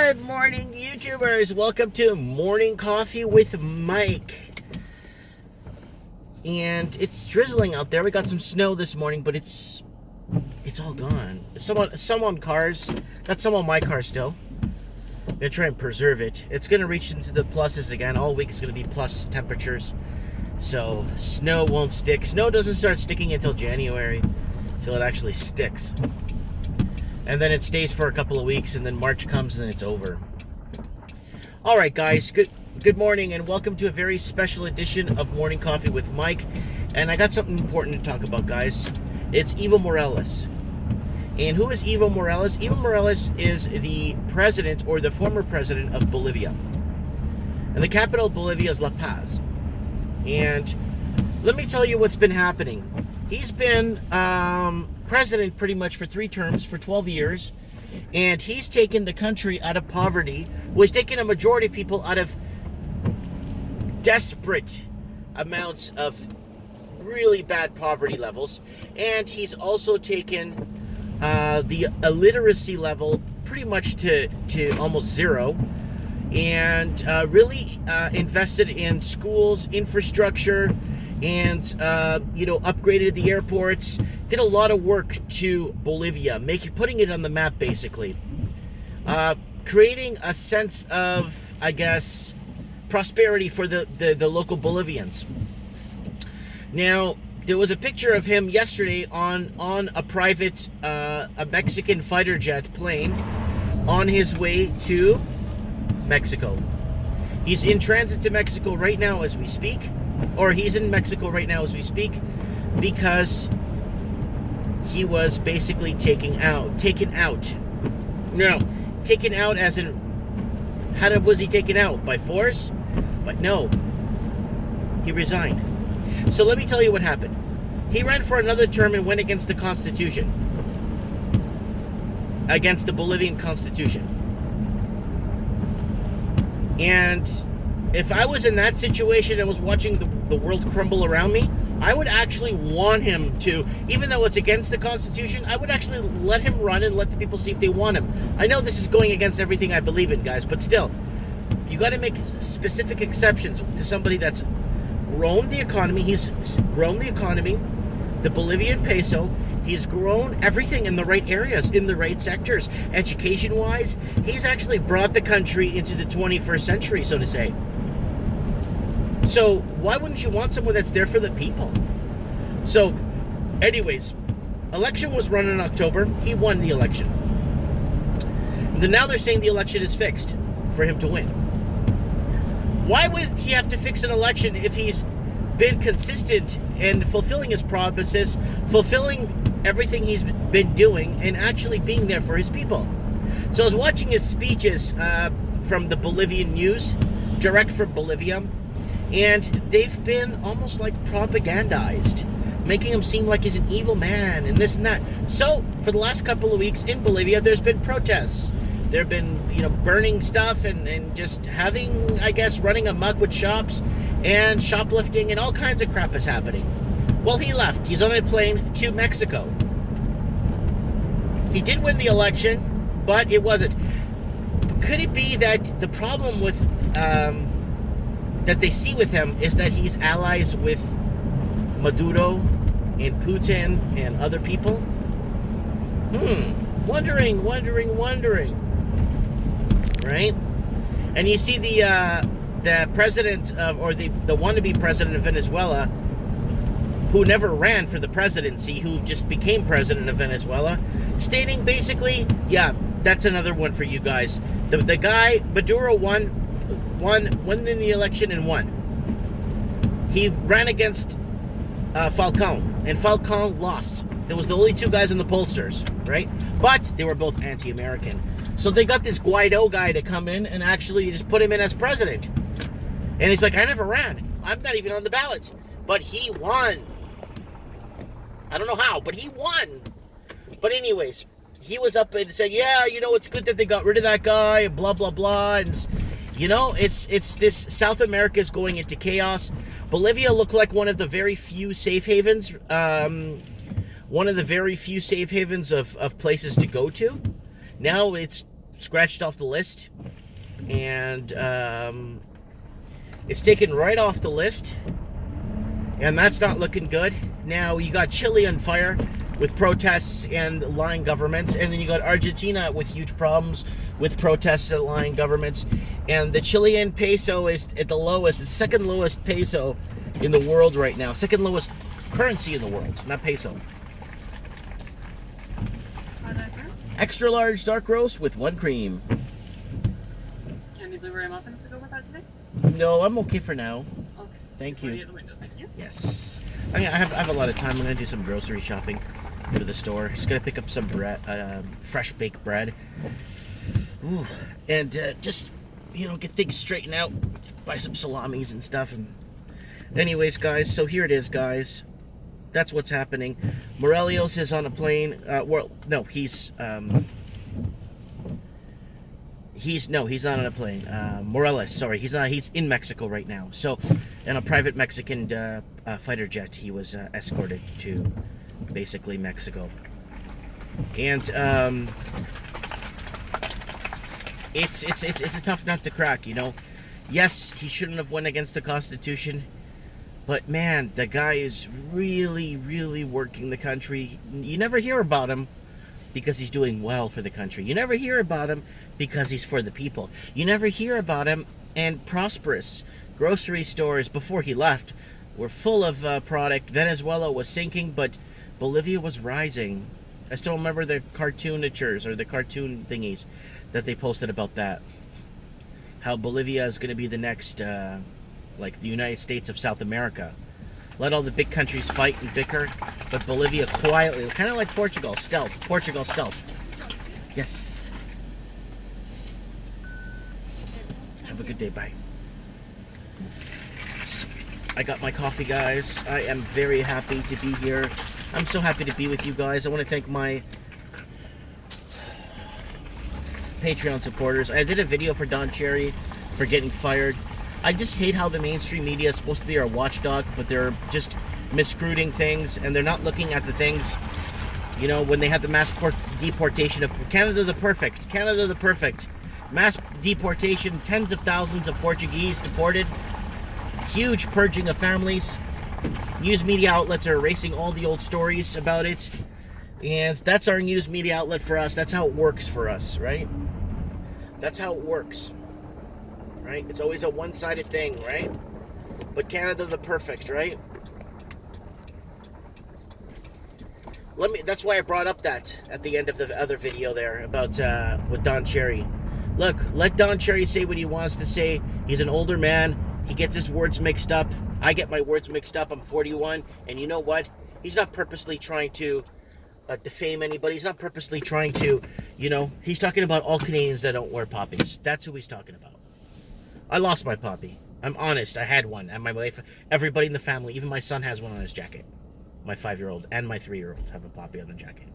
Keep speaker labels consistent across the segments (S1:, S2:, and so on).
S1: Good morning, YouTubers. Welcome to Morning Coffee with Mike. And it's drizzling out there. We got some snow this morning, but it's all gone. Some on cars. Got some on my car still. I'm gonna try and preserve it. It's gonna reach into the pluses again. All week it's gonna be plus temperatures. So snow won't stick. Snow doesn't start sticking until January, till it actually sticks. And then it stays for a couple of weeks, and then March comes and it's over. All right, guys, good morning, and welcome to a very special edition of Morning Coffee with Mike. And I got something important to talk about, guys. It's Evo Morales. And who is Evo Morales? Evo Morales is the president, or the former president, of Bolivia. And the capital of Bolivia is La Paz. And let me tell you what's been happening. He's been president pretty much for 3 terms, for 12 years, and he's taken the country out of poverty, was taking a majority of people out of desperate amounts of really bad poverty levels, and he's also taken the illiteracy level pretty much to almost zero, and really invested in schools, infrastructure, and upgraded the airports, did a lot of work to Bolivia, putting it on the map, basically, creating a sense of, I guess, prosperity for the local Bolivians. Now, there was a picture of him yesterday on a private a Mexican fighter jet plane on his way to Mexico. He's in transit to Mexico right now as we speak. Or he's in Mexico right now as we speak, because he was basically taken out. No, taken out as in, was he taken out? By force? But no, he resigned. So let me tell you what happened. He ran for another term and went against the Constitution. Against the Bolivian Constitution. And if I was in that situation and was watching the world crumble around me, I would actually want him to, even though it's against the Constitution, I would actually let him run and let the people see if they want him. I know this is going against everything I believe in, guys, but still, you got to make specific exceptions to somebody that's grown the economy. He's grown the economy, the Bolivian peso. He's grown everything in the right areas, in the right sectors. Education-wise, he's actually brought the country into the 21st century, so to say. So why wouldn't you want someone that's there for the people? So, anyways, election was run in October. He won the election. And now they're saying the election is fixed for him to win. Why would he have to fix an election if he's been consistent and fulfilling his promises, fulfilling everything he's been doing, and actually being there for his people? So I was watching his speeches from the Bolivian news, direct from Bolivia, and they've been almost like propagandized, making him seem like he's an evil man and this and that. So for the last couple of weeks in Bolivia, there's been protests. There have been, burning stuff and just having, I guess, running amok with shops and shoplifting, and all kinds of crap is happening. Well, he left. He's on a plane to Mexico. He did win the election, but it wasn't. Could it be that the problem with that they see with him is that he's allies with Maduro and Putin and other people? Wondering. Right? And you see the president of, or the wannabe president of Venezuela, who never ran for the presidency, who just became president of Venezuela, stating basically, yeah, that's another one for you guys. The guy, Maduro, won in the election and won. He ran against Falcon, and Falcon lost. There was the only 2 guys in the pollsters, right? But they were both anti-American. So they got this Guaido guy to come in and actually just put him in as president. And he's like, I never ran. I'm not even on the ballot. But he won. I don't know how, but he won. But anyways, he was up and said, yeah, it's good that they got rid of that guy, and blah, blah, blah. And, it's this South America is going into chaos. Bolivia looked like one of the very few safe havens, of places to go to. Now it's scratched off the list, and it's taken right off the list, and that's not looking good. Now you got Chile on fire with protests and lying governments, and then you got Argentina with huge problems with protests and lying governments, and the Chilean peso is at the lowest, the second lowest peso in the world right now, second lowest currency in the world, not peso. Extra large dark roast with 1 cream.
S2: Any blueberry muffins to go with that today?
S1: No, I'm okay for now.
S2: Okay.
S1: Thank you.
S2: At the window. Thank you.
S1: Yes. I have a lot of time. I'm gonna do some grocery shopping for the store. Just gonna pick up some bread, fresh baked bread. Ooh, and just get things straightened out. Buy some salamis and stuff. And anyways, guys, so here it is, guys. That's what's happening. Morelos is on a plane. He's not on a plane. Morales, sorry, he's not. He's in Mexico right now. So, in a private Mexican fighter jet, he was escorted to basically Mexico, and it's a tough nut to crack. Yes, he shouldn't have went against the Constitution. But man, the guy is really, really working the country. You never hear about him because he's doing well for the country. You never hear about him because he's for the people. You never hear about him, and prosperous grocery stores before he left were full of product. Venezuela was sinking, but Bolivia was rising. I still remember the cartoonatures or the cartoon thingies that they posted about that. How Bolivia is going to be the next... like the United States of South America. Let all the big countries fight and bicker, but Bolivia quietly, kind of like Portugal, stealth. Portugal, stealth. Yes. Have a good day, bye. I got my coffee, guys. I am very happy to be here. I'm so happy to be with you guys. I want to thank my Patreon supporters. I did a video for Don Cherry for getting fired. I just hate how the mainstream media is supposed to be our watchdog, but they're just miscruiting things, and they're not looking at the things, when they had the mass deportation of Canada the Perfect. Mass deportation, tens of thousands of Portuguese deported, huge purging of families. News media outlets are erasing all the old stories about it, and that's our news media outlet for us. That's how it works for us, right? That's how it works. Right? It's always a one-sided thing, right? But Canada the Perfect, right? That's why I brought up that at the end of the other video there about with Don Cherry. Look, let Don Cherry say what he wants to say. He's an older man. He gets his words mixed up. I get my words mixed up. I'm 41, and you know what? He's not purposely trying to defame anybody. He's not purposely trying to, he's talking about all Canadians that don't wear poppies. That's who he's talking about. I lost my poppy. I'm honest. I had one. And my wife, everybody in the family, even my son has one on his jacket. My 5-year-old and my 3-year-old have a poppy on their jacket.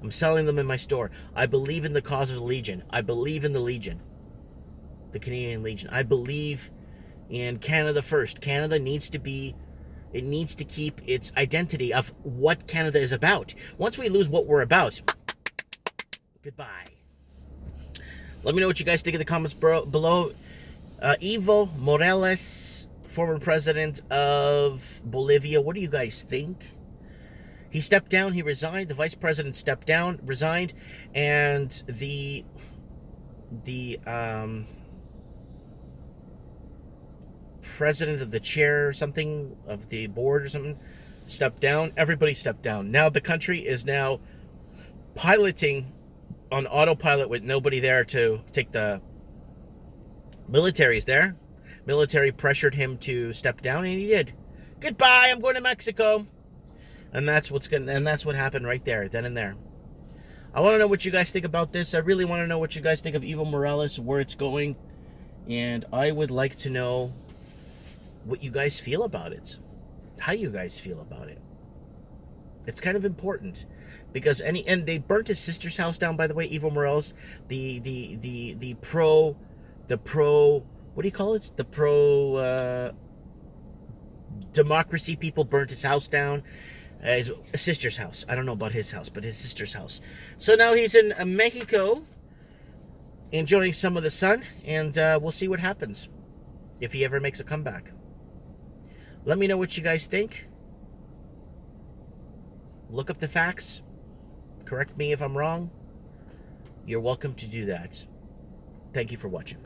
S1: I'm selling them in my store. I believe in the cause of the Legion. I believe in the Legion. The Canadian Legion. I believe in Canada first. Canada needs to keep its identity of what Canada is about. Once we lose what we're about, goodbye. Let me know what you guys think in the comments below. Evo Morales, former president of Bolivia. What do you guys think? He stepped down. He resigned. The vice president stepped down, resigned, and the president of the chair or something of the board or something stepped down. Everybody stepped down. Now the country is now piloting on autopilot with nobody there to take the... Military's there. Military pressured him to step down, and he did. Goodbye, I'm going to Mexico. And that's what happened right there, then and there. I want to know what you guys think about this. I really want to know what you guys think of Evo Morales, where it's going. And I would like to know what you guys feel about it. How you guys feel about it. It's kind of important. Because and they burnt his sister's house down, by the way, Evo Morales. The pro, what do you call it? The pro democracy people burnt his house down. His sister's house. I don't know about his house, but his sister's house. So now he's in Mexico enjoying some of the sun, and we'll see what happens if he ever makes a comeback. Let me know what you guys think. Look up the facts. Correct me if I'm wrong. You're welcome to do that. Thank you for watching.